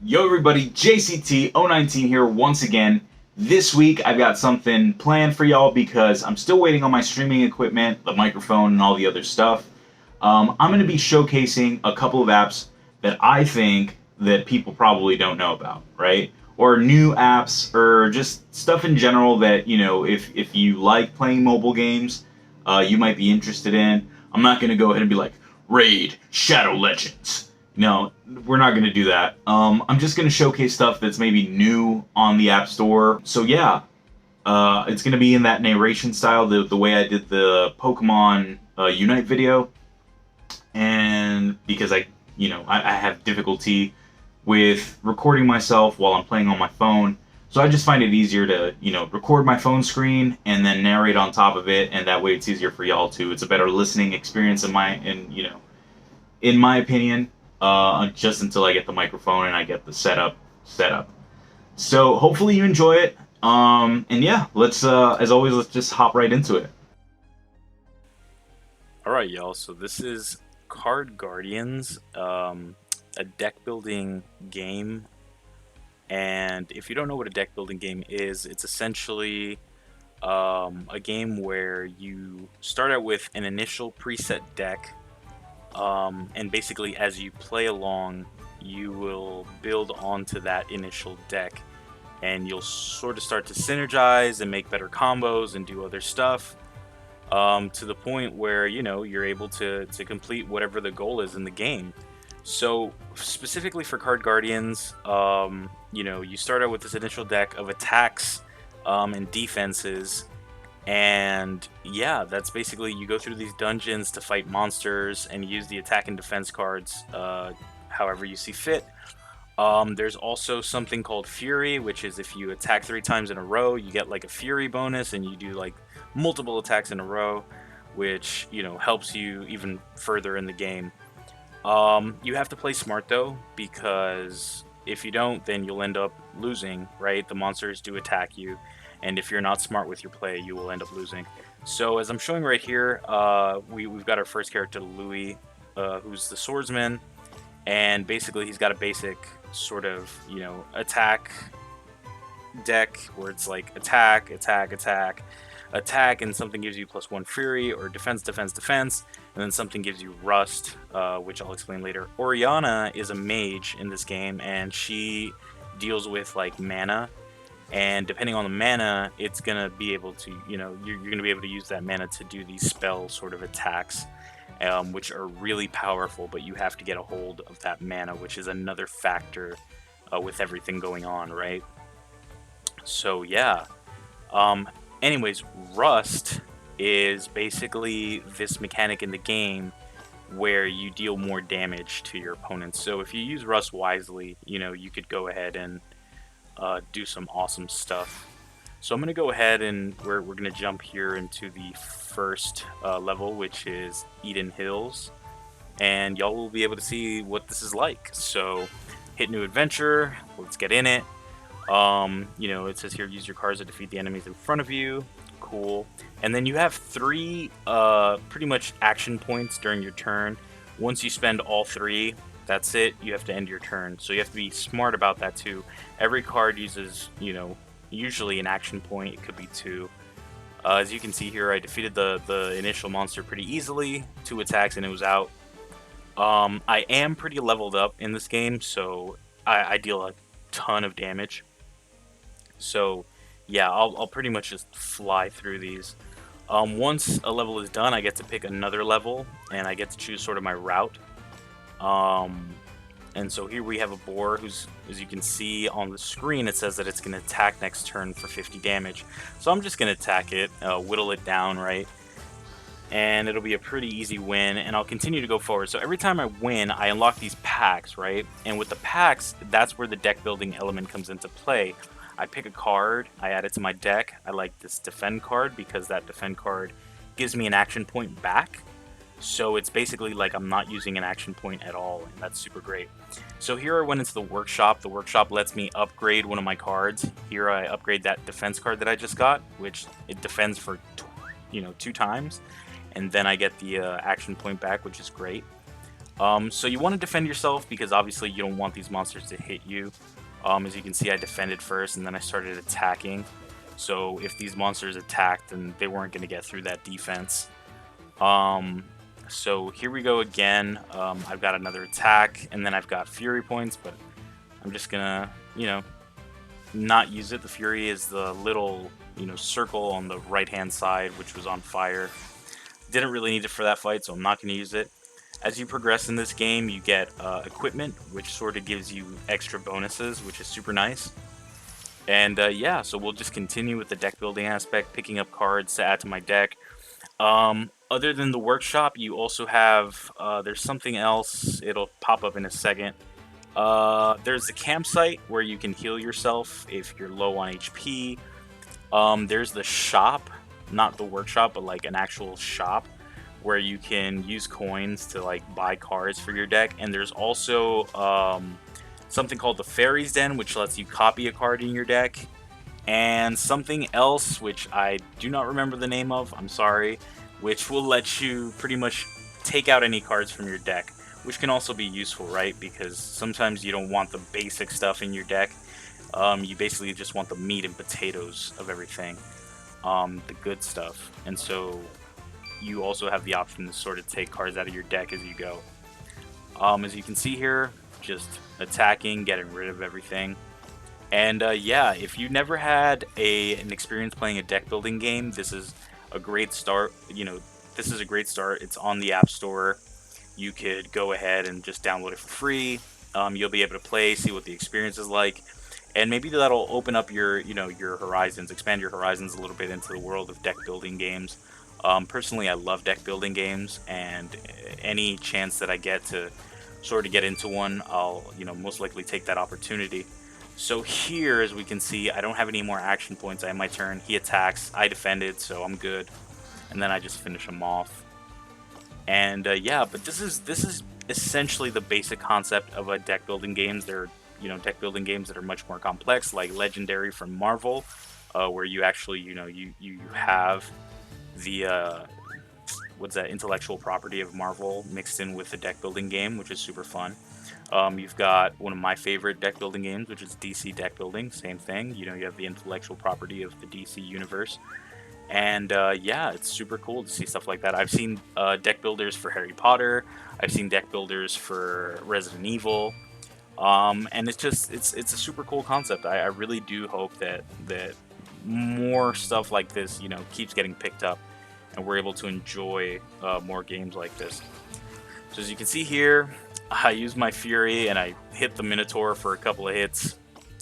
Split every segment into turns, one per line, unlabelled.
Yo everybody, JCT019 here once again. This week I've got something planned for y'all because I'm still waiting on my streaming equipment, the microphone, and all the other stuff. I'm going to be showcasing a couple of apps that I think that people probably don't know about, right? Or new apps, or just stuff in general that, if you like playing mobile games, you might be interested in. I'm not going to go ahead and be like, Raid Shadow Legends. No, we're not going to do that. I'm just going to showcase stuff that's maybe new on the App Store. So yeah, it's going to be in that narration style, the way I did the Pokemon Unite video. And because I have difficulty with recording myself while I'm playing on my phone. So I just find it easier to, record my phone screen and then narrate on top of it, and that way it's easier for y'all too. It's a better listening experience in my opinion, just until I get the microphone and I get the setup set up. So hopefully you enjoy it. And yeah, as always, let's just hop right into it.
Alright, y'all, so this is Card Guardians, a deck building game. And if you don't know what a deck building game is, it's essentially a game where you start out with an initial preset deck. And basically, as you play along, you will build onto that initial deck, and you'll sort of start to synergize and make better combos and do other stuff, to the point where you're able to complete whatever the goal is in the game. So specifically for Card Guardians, you start out with this initial deck of attacks and defenses. And yeah, that's basically, you go through these dungeons to fight monsters and use the attack and defense cards however you see fit. There's also something called Fury, which is if you attack 3 times in a row, you get like a Fury bonus, and you do like multiple attacks in a row, which helps you even further in the game. You have to play smart though, because if you don't, then you'll end up losing, right? The monsters do attack you, and if you're not smart with your play, you will end up losing. So as I'm showing right here, we've got our first character, Louis, who's the swordsman, and basically he's got a basic sort of, attack deck where it's like attack, attack, attack, attack, and something gives you +1 Fury, or defense, defense, defense, and then something gives you Rust, which I'll explain later. Oriana is a mage in this game, and she deals with like mana, and depending on the mana, it's gonna be able to, you're gonna be able to use that mana to do these spell sort of attacks, which are really powerful, but you have to get a hold of that mana, which is another factor with everything going on, right? So yeah. Anyways, Rust is basically this mechanic in the game where you deal more damage to your opponents. So if you use Rust wisely, you could go ahead and do some awesome stuff. So I'm going to go ahead and we're going to jump here into the first level, which is Eden Hills. And y'all will be able to see what this is like. So hit new adventure, let's get in it. It says here, use your cards to defeat the enemies in front of you. Cool. And then you have 3 pretty much action points during your turn. Once you spend all 3, that's it. You have to end your turn. So you have to be smart about that too. Every card uses, usually an action point. It could be 2. As you can see here, I defeated the initial monster pretty easily. 2 attacks and it was out. I am pretty leveled up in this game, so I deal a ton of damage. So yeah, I'll pretty much just fly through these. Once a level is done, I get to pick another level, and I get to choose sort of my route. And so here we have a boar who's, as you can see on the screen, it says that it's going to attack next turn for 50 damage. So I'm just going to attack it, whittle it down, right? And it'll be a pretty easy win, and I'll continue to go forward. So every time I win, I unlock these packs, right? And with the packs, that's where the deck building element comes into play. I pick a card, I add it to my deck. I like this defend card because that defend card gives me an action point back. So it's basically like I'm not using an action point at all, and that's super great. So here I went into the workshop. The workshop lets me upgrade one of my cards. Here I upgrade that defense card that I just got, which it defends for 2 times. And then I get the action point back, which is great. So you want to defend yourself because obviously you don't want these monsters to hit you. As you can see, I defended first and then I started attacking. So if these monsters attacked, then they weren't going to get through that defense. Um, so here we go again. I've got another attack and then I've got Fury points, but I'm just gonna, not use it. The Fury is the little, circle on the right-hand side, which was on fire. Didn't really need it for that fight, so I'm not going to use it. As you progress in this game, you get equipment, which sort of gives you extra bonuses, which is super nice. And yeah, so we'll just continue with the deck building aspect, picking up cards to add to my deck. Other than the workshop, you also have, there's something else, it'll pop up in a second. There's the campsite where you can heal yourself if you're low on HP. There's the shop, not the workshop, but like an actual shop where you can use coins to like buy cards for your deck. And there's also something called the Fairy's Den, which lets you copy a card in your deck. And something else, which I do not remember the name of, I'm sorry, which will let you pretty much take out any cards from your deck, which can also be useful, right? Because sometimes you don't want the basic stuff in your deck. You basically just want the meat and potatoes of everything, the good stuff. And so you also have the option to sort of take cards out of your deck as you go. As you can see here, just attacking, getting rid of everything. And yeah, if you never had an experience playing a deck building game, this is a great start. This is a great start. It's on the App Store. You could go ahead and just download it for free. You'll be able to play, see what the experience is like, and maybe that'll open up your horizons, expand your horizons a little bit into the world of deck building games. Personally, I love deck building games, and any chance that I get to sort of get into one, I'll most likely take that opportunity. So here, as we can see, I don't have any more action points. I have my turn. He attacks. I defended, so I'm good. And then I just finish him off. And yeah, but this is essentially the basic concept of a deck building games. There are deck building games that are much more complex, like Legendary from Marvel, where you actually you have the what's that, intellectual property of Marvel mixed in with the deck building game, which is super fun. You've got one of my favorite deck building games, which is DC Deck Building. Same thing. You have the intellectual property of the DC universe. And yeah, it's super cool to see stuff like that. I've seen deck builders for Harry Potter. I've seen deck builders for Resident Evil. And it's a super cool concept. I really do hope that more stuff like this, keeps getting picked up, and we're able to enjoy more games like this. So as you can see here, I use my Fury and I hit the Minotaur for a couple of hits.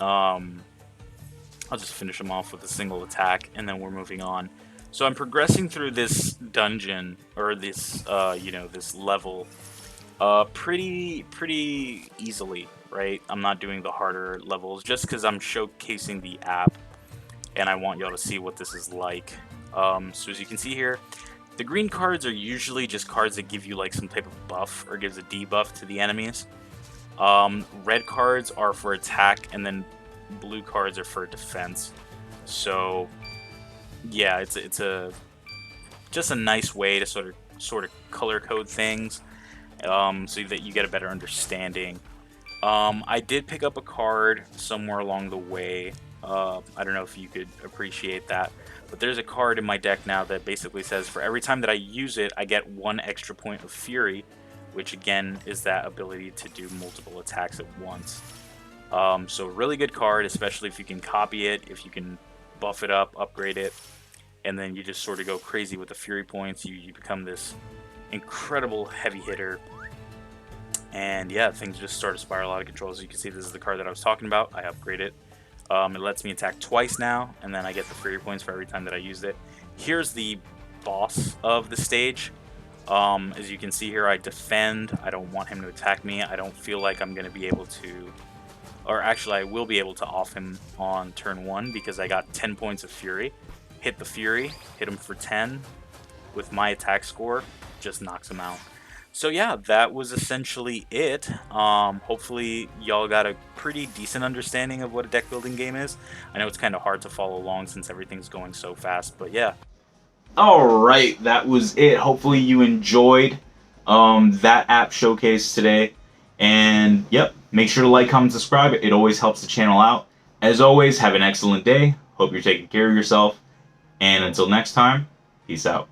I'll just finish him off with a single attack, and then we're moving on. So I'm progressing through this dungeon, or this, this level, pretty easily, right? I'm not doing the harder levels just because I'm showcasing the app, and I want y'all to see what this is like. So as you can see here, the green cards are usually just cards that give you like some type of buff or gives a debuff to the enemies. Red cards are for attack, and then blue cards are for defense. So yeah, it's just a nice way to sort of color code things, so that you get a better understanding. I did pick up a card somewhere along the way. I don't know if you could appreciate that, but there's a card in my deck now that basically says for every time that I use it, I get 1 extra point of Fury, which again is that ability to do multiple attacks at once. So really good card, especially if you can copy it, if you can buff it up, upgrade it, and then you just sort of go crazy with the Fury points. You become this incredible heavy hitter. And yeah, things just start to spiral out of control. As you can see, this is the card that I was talking about. I upgrade it. It lets me attack twice now, and then I get the Fury points for every time that I used it. Here's the boss of the stage. As you can see here, I defend. I don't want him to attack me. I don't feel like I'm going to be able to, or actually I will be able to off him on turn 1 because I got 10 points of Fury. Hit the Fury, hit him for 10 with my attack score, just knocks him out. So yeah, that was essentially it. Hopefully y'all got a pretty decent understanding of what a deck building game is. I know it's kind of hard to follow along since everything's going so fast, but yeah.
All right, that was it. Hopefully you enjoyed. that app showcase today. And yep, make sure to like, comment, subscribe. It always helps the channel out. As always, have an excellent day. Hope you're taking care of yourself. And until next time, peace out.